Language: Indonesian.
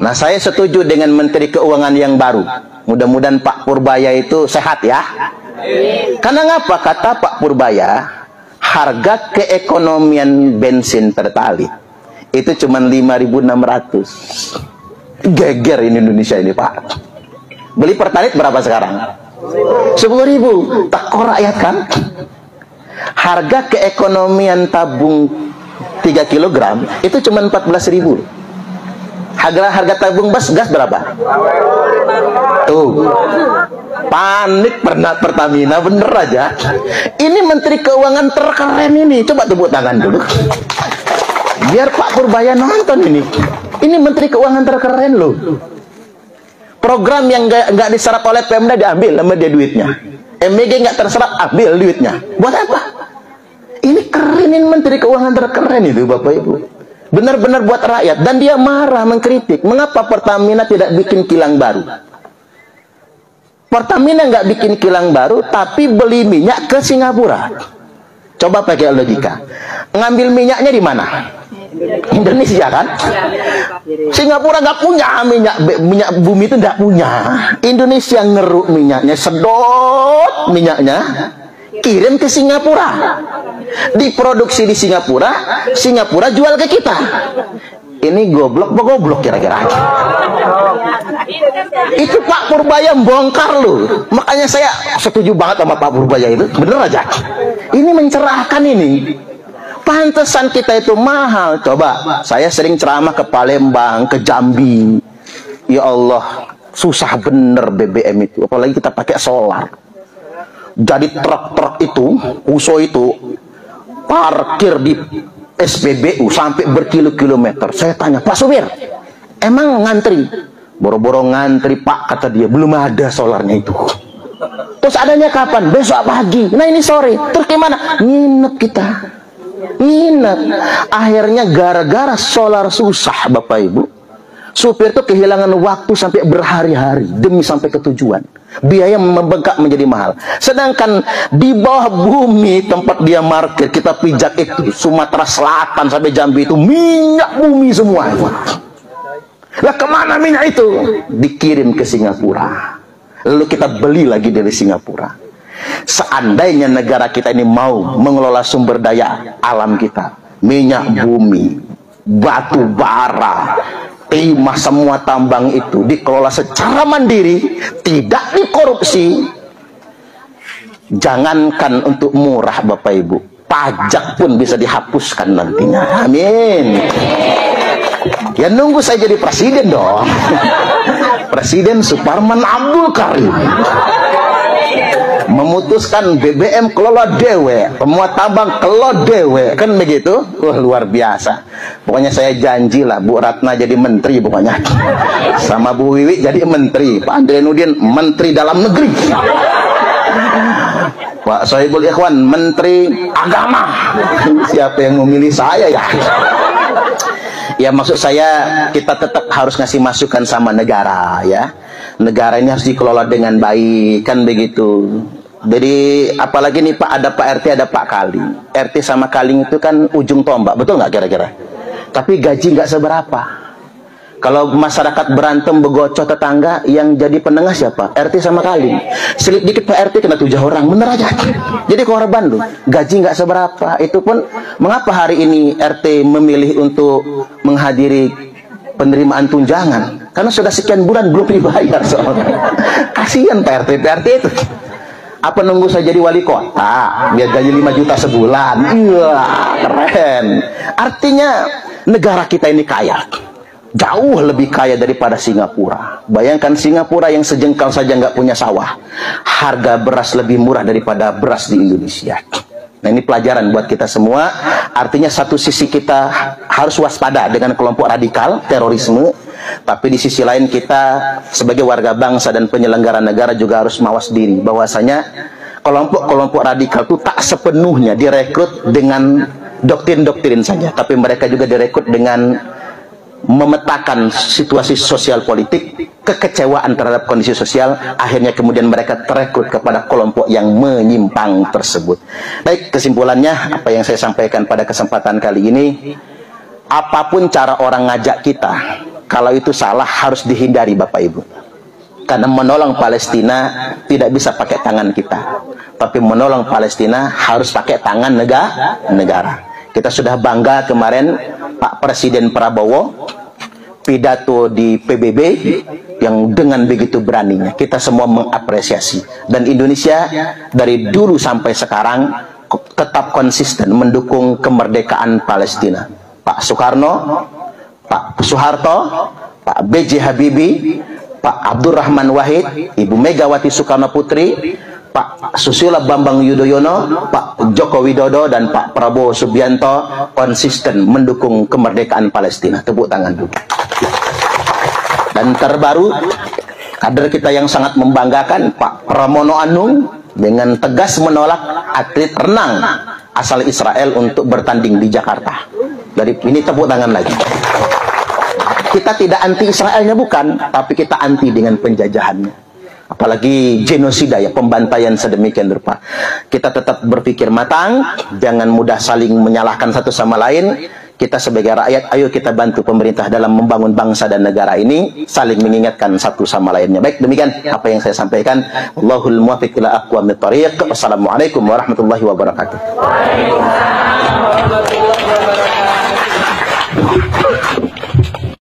Nah, saya setuju dengan Menteri Keuangan yang baru. Mudah-mudahan Pak Purbaya itu sehat ya. Karena ngapa? Kata Pak Purbaya, harga keekonomian bensin Pertalite itu cuma 5.600. Geger ini Indonesia ini, Pak. Beli Pertalite berapa sekarang? 10.000. Takut rakyat kan? Harga keekonomian tabung 3 kg itu cuma 14.000. Harga tabung gas berapa? Tuh, panik pernah Pertamina, bener aja. Ini Menteri Keuangan terkeren ini. Coba tepuk tangan dulu, biar Pak Purbaya nonton ini. Ini Menteri Keuangan terkeren loh. Program yang nggak diserap oleh Pemda diambil sama dia duitnya. MEG nggak terserap, ambil duitnya. Buat apa? Ini kerenin Menteri Keuangan terkeren itu, Bapak Ibu. Benar-benar buat rakyat. Dan dia marah, mengkritik. Mengapa Pertamina tidak bikin kilang baru? Pertamina nggak bikin kilang baru, tapi beli minyak ke Singapura. Coba pakai logika. Ngambil minyaknya di mana? Indonesia kan? Singapura nggak punya minyak bumi itu nggak punya. Indonesia ngeruk minyaknya, sedot minyaknya, kirim ke Singapura, diproduksi di Singapura, Singapura jual ke kita. Ini goblok apa goblok kira-kira? Itu Pak Purbaya bongkar loh. Makanya saya setuju banget sama Pak Purbaya itu. Bener aja. Ini mencerahkan ini. Pantesan kita itu mahal. Coba, saya sering ceramah ke Palembang, ke Jambi. Ya Allah, susah bener BBM itu. Apalagi kita pakai solar. Jadi truk-truk itu, uso itu, parkir di SPBU sampai berkilo-kilometer. Saya tanya, Pak Supir, emang ngantri? Boro-boro ngantri, Pak, kata dia, belum ada solarnya itu. Terus adanya kapan? Besok pagi. Nah ini sore. Terus gimana? Nginep kita. Nginep. Akhirnya gara-gara solar susah, Bapak Ibu. Supir itu kehilangan waktu sampai berhari-hari demi sampai ke tujuan. Biaya membengkak menjadi mahal. Sedangkan di bawah bumi tempat dia parkir, kita pijak itu Sumatera Selatan sampai Jambi itu minyak bumi semua. Lah kemana minyak itu? Dikirim ke Singapura. Lalu kita beli lagi dari Singapura. Seandainya negara kita ini mau mengelola sumber daya alam kita, minyak bumi, batu bara, timah, semua tambang itu dikelola secara mandiri, tidak dikorupsi. Jangankan untuk murah Bapak Ibu, pajak pun bisa dihapuskan nantinya. Amin. Ya nunggu saya jadi presiden dong. Presiden Suparman Abdul Karim memutuskan BBM kelola dewe, semua tambang kelola dewe, kan begitu? Wah, luar biasa. Pokoknya saya janji lah, Bu Ratna jadi menteri pokoknya, sama Bu Wiwi jadi menteri, Pak Andrianudin menteri dalam negeri, Pak Sohibul Ikhwan menteri agama. Siapa yang memilih saya ya? Ya maksud saya, kita tetap harus ngasih masukan sama negara ya. Negara ini harus dikelola dengan baik, kan begitu. Jadi apalagi nih Pak, ada Pak RT, ada Pak Kaling. RT sama Kaling itu kan ujung tombak, betul nggak kira-kira? Tapi gaji nggak seberapa. Kalau masyarakat berantem begocok tetangga, yang jadi penengah siapa? RT sama Kaling. Selip dikit Pak RT kena 7 orang, bener aja. Jadi korban loh, gaji nggak seberapa. Itu pun mengapa hari ini RT memilih untuk menghadiri penerimaan tunjangan? Karena sudah sekian bulan belum dibayar soalnya. Kasihan Pak RT itu. Apa nunggu saya jadi wali kota biar gaji 5 juta sebulan? Iya, keren. Artinya negara kita ini kaya, jauh lebih kaya daripada Singapura. Bayangkan Singapura yang sejengkal saja nggak punya sawah, harga beras lebih murah daripada beras di Indonesia. Nah ini pelajaran buat kita semua. Artinya satu sisi kita harus waspada dengan kelompok radikal, terorisme. Tapi di sisi lain kita sebagai warga bangsa dan penyelenggara negara juga harus mawas diri. Bahwasanya kelompok-kelompok radikal itu tak sepenuhnya direkrut dengan doktrin-doktrin saja. Tapi mereka juga direkrut dengan memetakan situasi sosial politik, kekecewaan terhadap kondisi sosial, akhirnya kemudian mereka terekrut kepada kelompok yang menyimpang tersebut. Baik, kesimpulannya apa yang saya sampaikan pada kesempatan kali ini, apapun cara orang ngajak kita, Kalau itu salah harus dihindari Bapak Ibu. Karena menolong Palestina tidak bisa pakai tangan kita, tapi menolong Palestina harus pakai tangan negara. Kita sudah bangga kemarin Pak Presiden Prabowo pidato di PBB yang dengan begitu beraninya. Kita semua mengapresiasi. Dan Indonesia dari dulu sampai sekarang tetap konsisten mendukung kemerdekaan Palestina. Pak Soekarno, Pak Soeharto, Pak B.J. Habibie, Pak Abdurrahman Wahid, Ibu Megawati Soekarno Putri, Pak Susilo Bambang Yudhoyono, Pak Joko Widodo, dan Pak Prabowo Subianto konsisten mendukung kemerdekaan Palestina. Tepuk tangan dulu. Dan terbaru, kader kita yang sangat membanggakan, Pak Pramono Anung, dengan tegas menolak atlet renang asal Israel untuk bertanding di Jakarta. Dari ini tepuk tangan lagi. Kita tidak anti Israelnya, bukan, tapi kita anti dengan penjajahannya. Apalagi genosida, ya, pembantaian sedemikian rupa. Kita tetap berpikir matang, jangan mudah saling menyalahkan satu sama lain. Kita sebagai rakyat, ayo kita bantu pemerintah dalam membangun bangsa dan negara ini, saling mengingatkan satu sama lainnya. Baik, demikian apa yang saya sampaikan. Allahul muwaffiq ila aqwamit thariq. Wassalamualaikum warahmatullahi wabarakatuh.